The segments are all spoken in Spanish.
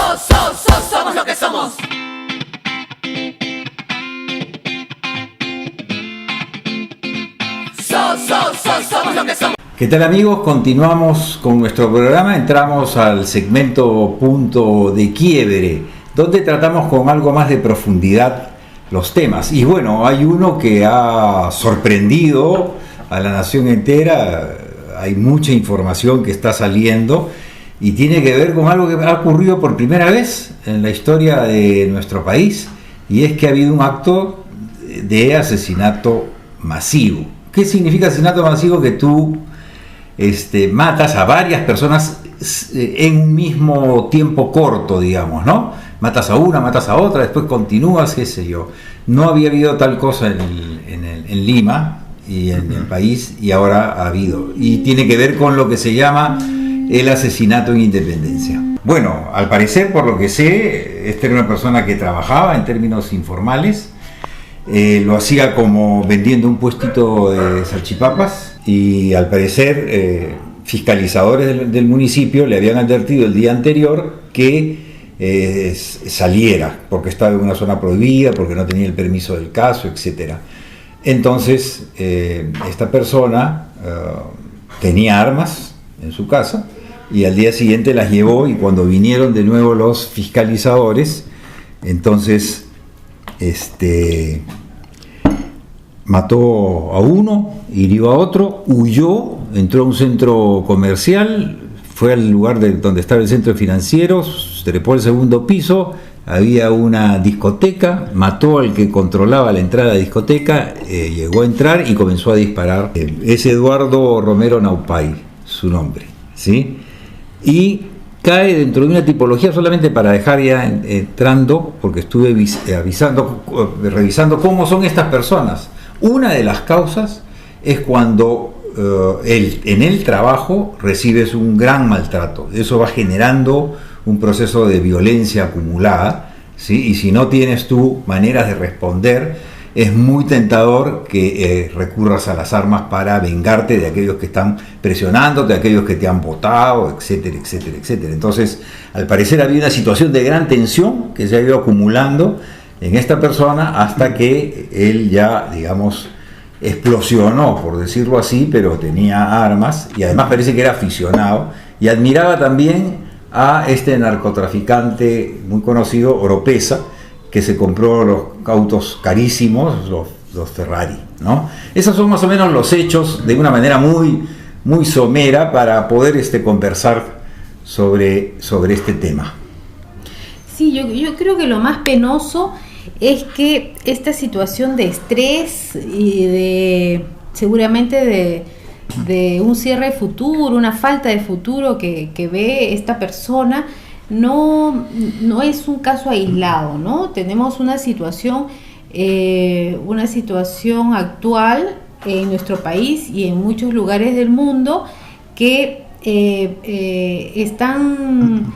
Somos lo que somos. Somos lo que somos. ¿Qué tal, amigos? Continuamos con nuestro programa, entramos al segmento Punto de Quiebre, donde tratamos con algo más de profundidad los temas. Y bueno, hay uno que ha sorprendido a la nación entera, hay mucha información que está saliendo y tiene que ver con algo que ha ocurrido por primera vez en la historia de nuestro país, y es que ha habido un acto de asesinato masivo. ¿Qué significa asesinato masivo? Que tú matas a varias personas en un mismo tiempo corto, digamos, ¿no? Matas a una, matas a otra, después continúas, qué sé yo. No había habido tal cosa en Lima y en el país, y ahora ha habido. Y tiene que ver con lo que se llama el asesinato en Independencia. Bueno, al parecer, por lo que sé, esta era una persona que trabajaba en términos informales, lo hacía como vendiendo un puestito de salchipapas, y al parecer fiscalizadores del municipio le habían advertido el día anterior que saliera, porque estaba en una zona prohibida, porque no tenía el permiso del caso, etc. Entonces, esta persona tenía armas en su casa, y al día siguiente las llevó, y cuando vinieron de nuevo los fiscalizadores, entonces mató a uno, hirió a otro, huyó, entró a un centro comercial, fue al lugar donde estaba el centro financiero, trepó al segundo piso, había una discoteca, mató al que controlaba la entrada de la discoteca, llegó a entrar y comenzó a disparar. Es Eduardo Romero Naupay, su nombre, ¿sí? Y cae dentro de una tipología, solamente para dejar ya entrando, porque estuve revisando cómo son estas personas. Una de las causas es cuando en el trabajo recibes un gran maltrato. Eso va generando un proceso de violencia acumulada, ¿sí? Y si no tienes tú maneras de responder, es muy tentador que recurras a las armas para vengarte de aquellos que están presionándote, de aquellos que te han votado, etcétera, etcétera, etcétera. Entonces, al parecer había una situación de gran tensión que se ha ido acumulando en esta persona hasta que él ya, digamos, explosionó, por decirlo así, pero tenía armas y además parece que era aficionado y admiraba también a este narcotraficante muy conocido, Oropesa, que se compró los autos carísimos, los Ferrari, ¿no? Esos son más o menos los hechos, de una manera muy, muy somera, para poder conversar sobre este tema. Sí, yo creo que lo más penoso es que esta situación de estrés y seguramente de un cierre de futuro, una falta de futuro que ve esta persona, no es un caso aislado, ¿no? Tenemos una situación actual en nuestro país y en muchos lugares del mundo que están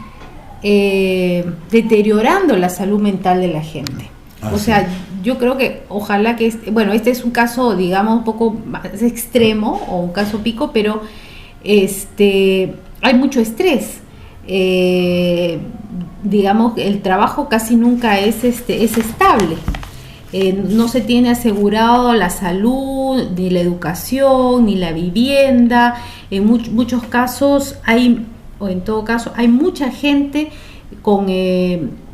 deteriorando la salud mental de la gente. O sea, yo creo que ojalá que este es un caso, digamos, un poco más extremo o un caso pico, pero hay mucho estrés. Digamos, el trabajo casi nunca es estable. No se tiene asegurado la salud, ni la educación, ni la vivienda. En muchos casos hay mucha gente con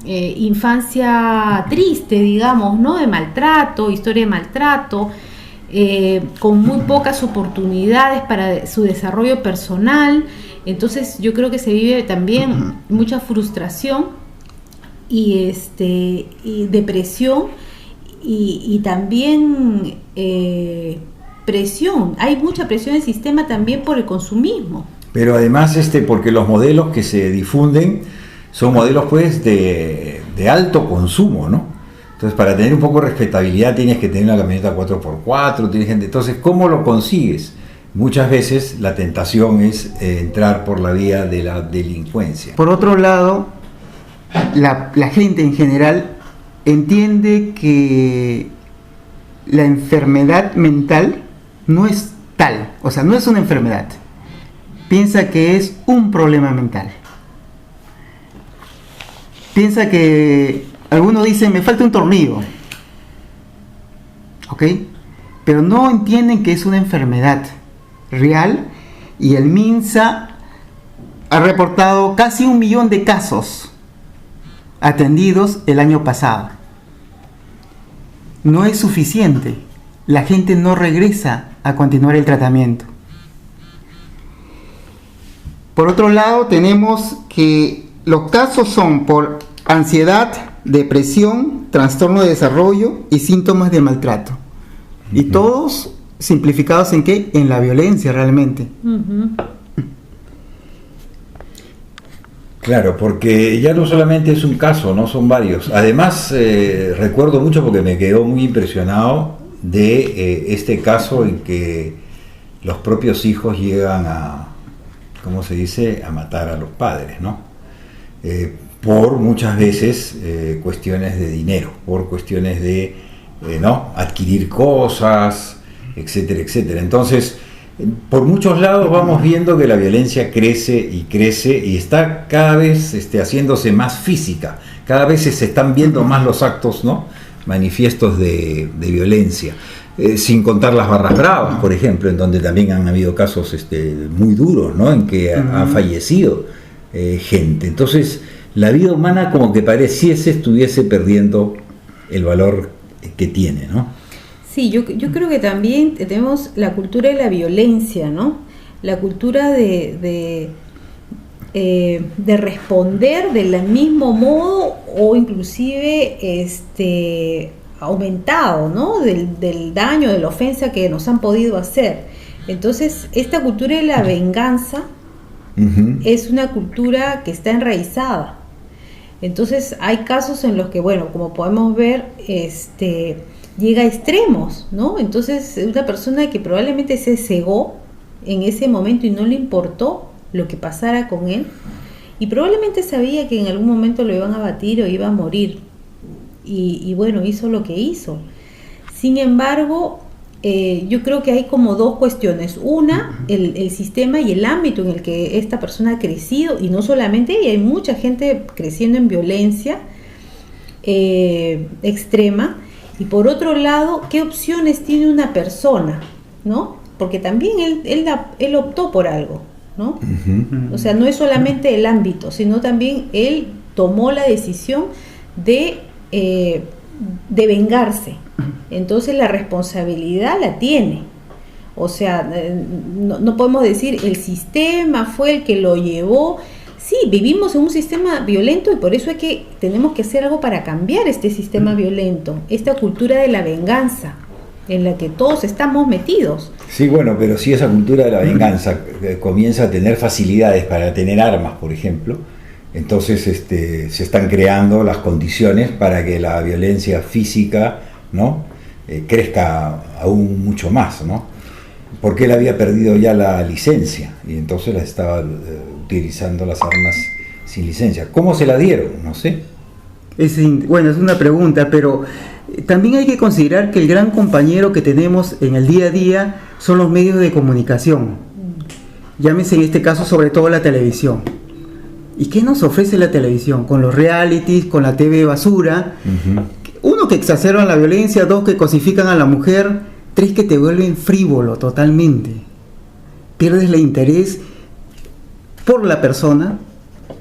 infancia triste, digamos, ¿no? De maltrato, historia de maltrato, con muy pocas oportunidades para su desarrollo personal. Entonces yo creo que se vive también mucha frustración y depresión y también presión. Hay mucha presión en el sistema también por el consumismo. Pero además porque los modelos que se difunden son modelos pues de alto consumo, ¿no? Entonces, para tener un poco de respetabilidad tienes que tener una camioneta 4x4, tienes gente. Entonces, ¿cómo lo consigues? Muchas veces la tentación es entrar por la vía de la delincuencia. Por otro lado, la gente en general entiende que la enfermedad mental no es tal, o sea, no es una enfermedad. Piensa que es un problema mental. piensa que algunos dicen me falta un tornillo, ¿ok? Pero no entienden que es una enfermedad real, y el MINSA ha reportado casi 1 millón de casos atendidos el año pasado. No es suficiente, la gente no regresa a continuar el tratamiento. Por otro lado, tenemos que los casos son por ansiedad, depresión, trastorno de desarrollo y síntomas de maltrato. Y todos simplificados ¿en qué? En la violencia realmente. Claro, porque ya no solamente es un caso, no son varios. Además, recuerdo mucho porque me quedó muy impresionado de este caso en que los propios hijos llegan a, ¿cómo se dice?, a matar a los padres, ¿no? Por muchas veces cuestiones de dinero, por cuestiones de ¿no?, adquirir cosas, etcétera, etcétera. Entonces, por muchos lados vamos viendo que la violencia crece y está cada vez haciéndose más física, cada vez se están viendo más los actos, ¿no?, manifiestos de violencia, sin contar las barras bravas, por ejemplo, en donde también han habido casos muy duros, ¿no?, en que ha fallecido gente. Entonces, la vida humana como que estuviese perdiendo el valor que tiene, ¿no? Sí, yo creo que también tenemos la cultura de la violencia, ¿no? La cultura de responder del mismo modo o inclusive aumentado, ¿no? Del daño, de la ofensa que nos han podido hacer. Entonces, esta cultura de la venganza es una cultura que está enraizada. Entonces, hay casos en los que, bueno, como podemos ver, llega a extremos, ¿no? Entonces, una persona que probablemente se cegó en ese momento y no le importó lo que pasara con él, y probablemente sabía que en algún momento lo iban a batir o iba a morir, y bueno, hizo lo que hizo. Sin embargo, yo creo que hay como dos cuestiones. Una, el sistema y el ámbito en el que esta persona ha crecido, y no solamente ella, hay mucha gente creciendo en violencia extrema. Y por otro lado, ¿qué opciones tiene una persona?, ¿no? Porque también él optó por algo, ¿no? O sea, no es solamente el ámbito, sino también él tomó la decisión de vengarse. Entonces la responsabilidad la tiene. O sea, no podemos decir el sistema fue el que lo llevó. Sí, vivimos en un sistema violento y por eso es que tenemos que hacer algo para cambiar este sistema violento, esta cultura de la venganza en la que todos estamos metidos. Sí, bueno, pero si esa cultura de la venganza comienza a tener facilidades para tener armas, por ejemplo, entonces se están creando las condiciones para que la violencia física, ¿no?, crezca aún mucho más, ¿no? Porque él había perdido ya la licencia y entonces la estaba utilizando las armas sin licencia. ¿Cómo se la dieron? No sé. Bueno, es una pregunta, pero también hay que considerar que el gran compañero que tenemos en el día a día son los medios de comunicación. Llámese en este caso sobre todo la televisión. ¿Y qué nos ofrece la televisión? Con los realities, con la TV basura. Uno, que exacerban la violencia. Dos, que cosifican a la mujer. Tres, que te vuelven frívolo totalmente. Pierdes el interés por la persona,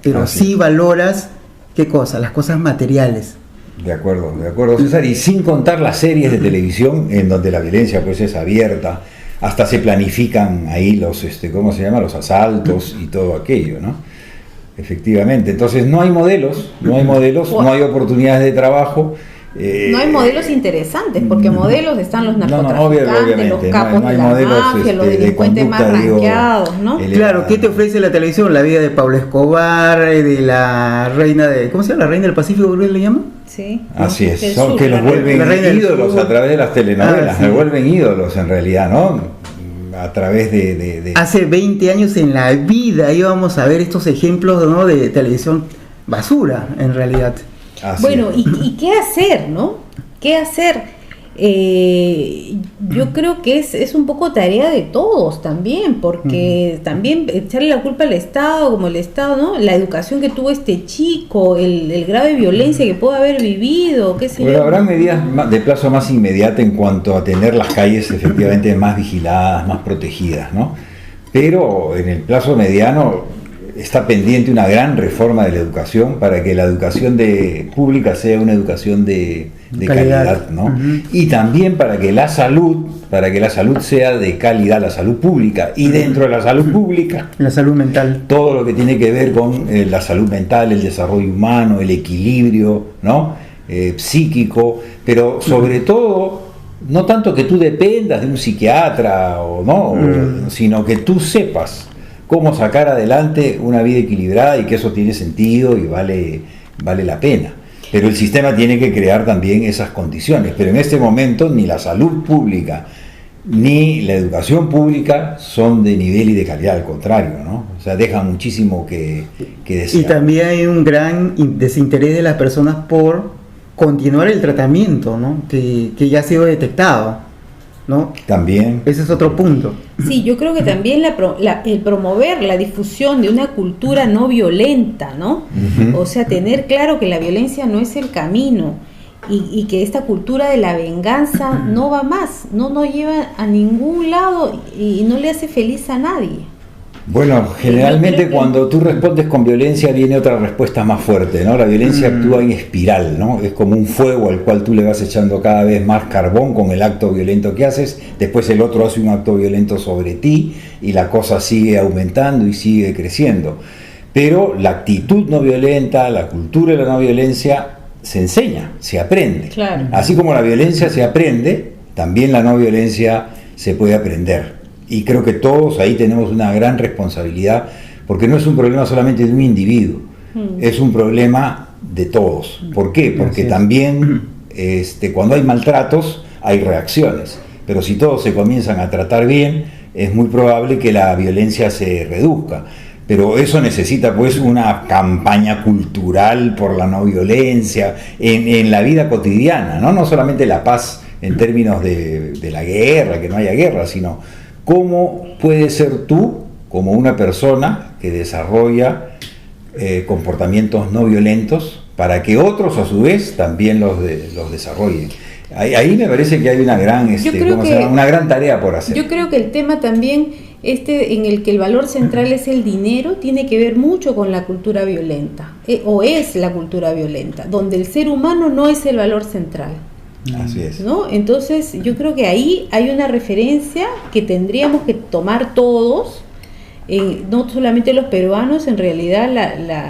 pero sí valoras, ¿qué cosa? Las cosas materiales. De acuerdo, César. Y sin contar las series de televisión en donde la violencia pues es abierta, hasta se planifican ahí los, ¿cómo se llama?, los asaltos y todo aquello, ¿no? Efectivamente. Entonces no hay modelos, no hay oportunidades de trabajo. No hay modelos interesantes, porque modelos están los narcotraficantes, los capos de la mafia, los delincuentes más ranqueados, ¿no? Claro, ¿qué te ofrece la televisión? La vida de Pablo Escobar, de la reina de... ¿Cómo se llama? ¿La reina del Pacífico, creo que le llaman? Sí. Así es, son que los vuelven ídolos a través de las telenovelas, los vuelven ídolos en realidad, ¿no? A través de... Hace 20 años en la vida íbamos a ver estos ejemplos, ¿no?, de televisión basura, en realidad. Bueno, ¿y qué hacer, no? ¿Qué hacer? Yo creo que es un poco tarea de todos también, porque también echarle la culpa al Estado, como el Estado, ¿no? La educación que tuvo este chico, el grave violencia que pudo haber vivido, qué sé Bueno, yo. habrá medidas de plazo más inmediato en cuanto a tener las calles efectivamente más vigiladas, más protegidas, ¿no? Pero en el plazo mediano está pendiente una gran reforma de la educación para que la educación pública sea una educación de calidad, ¿no? Y también para que la salud sea de calidad, la salud pública, y dentro de la salud pública, La salud mental. todo lo que tiene que ver con la salud mental, el desarrollo humano, el equilibrio, ¿no? Psíquico, pero sobre todo no tanto que tú dependas de un psiquiatra o no, sino que tú sepas cómo sacar adelante una vida equilibrada y que eso tiene sentido y vale la pena. Pero el sistema tiene que crear también esas condiciones. Pero en este momento ni la salud pública ni la educación pública son de nivel y de calidad, al contrario, ¿no? O sea, dejan muchísimo que desear. Y también hay un gran desinterés de las personas por continuar el tratamiento, ¿no? Que ya ha sido detectado, ¿no? También. Ese es otro punto. Sí, yo creo que también el promover la difusión de una cultura no violenta, ¿no? Ujú. O sea, tener claro que la violencia no es el camino y que esta cultura de la venganza no va más, no nos lleva a ningún lado y no le hace feliz a nadie. Bueno, Yo generalmente creo que- cuando tú respondes con violencia viene otra respuesta más fuerte, ¿no? La violencia actúa en espiral, ¿no? Es como un fuego al cual tú le vas echando cada vez más carbón con el acto violento que haces, después el otro hace un acto violento sobre ti y la cosa sigue aumentando y sigue creciendo. Pero la actitud no violenta, la cultura de la no violencia se enseña, se aprende. Claro. Así como la violencia se aprende, también la no violencia se puede aprender. Y creo que todos ahí tenemos una gran responsabilidad, porque no es un problema solamente de un individuo, es un problema de todos. ¿Por qué? Porque Así es. también cuando hay maltratos hay reacciones, pero si todos se comienzan a tratar bien, es muy probable que la violencia se reduzca. Pero eso necesita pues una campaña cultural por la no violencia en la vida cotidiana, ¿no? No solamente la paz en términos de la guerra, que no haya guerra, sino cómo puedes ser tú como una persona que desarrolla comportamientos no violentos para que otros a su vez también los desarrollen. Ahí me parece que hay una gran, Yo creo ¿cómo se llama? Una gran tarea por hacer. Yo creo que el tema también, en el que el valor central es el dinero, tiene que ver mucho con la cultura violenta, o es la cultura violenta, donde el ser humano no es el valor central, Así es. ¿no? Entonces, yo creo que ahí hay una referencia que tendríamos que tomar todos, no solamente los peruanos, en realidad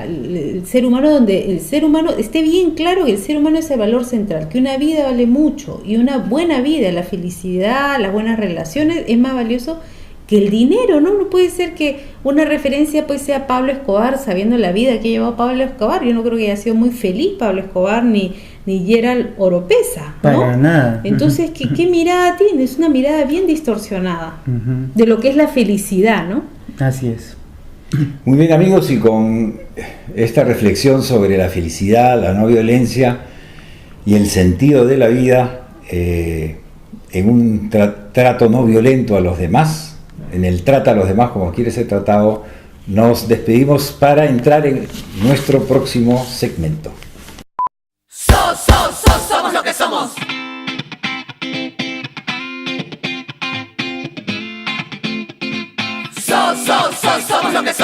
el ser humano, donde el ser humano esté bien claro que el ser humano es el valor central, que una vida vale mucho y una buena vida, la felicidad, las buenas relaciones es más valioso que el dinero, ¿no? No puede ser que una referencia pues sea Pablo Escobar, sabiendo la vida que llevó Pablo Escobar. Yo no creo que haya sido muy feliz Pablo Escobar ni Gerald Oropesa, ¿no? Para nada. Entonces, ¿qué mirada tiene? Es una mirada bien distorsionada de lo que es la felicidad, ¿no? Así es. Muy bien, amigos, y con esta reflexión sobre la felicidad, la no violencia y el sentido de la vida en un trato no violento a los demás, en el trata a los demás como quiere ser tratado, nos despedimos para entrar en nuestro próximo segmento. Somos lo que somos. Somos lo que somos.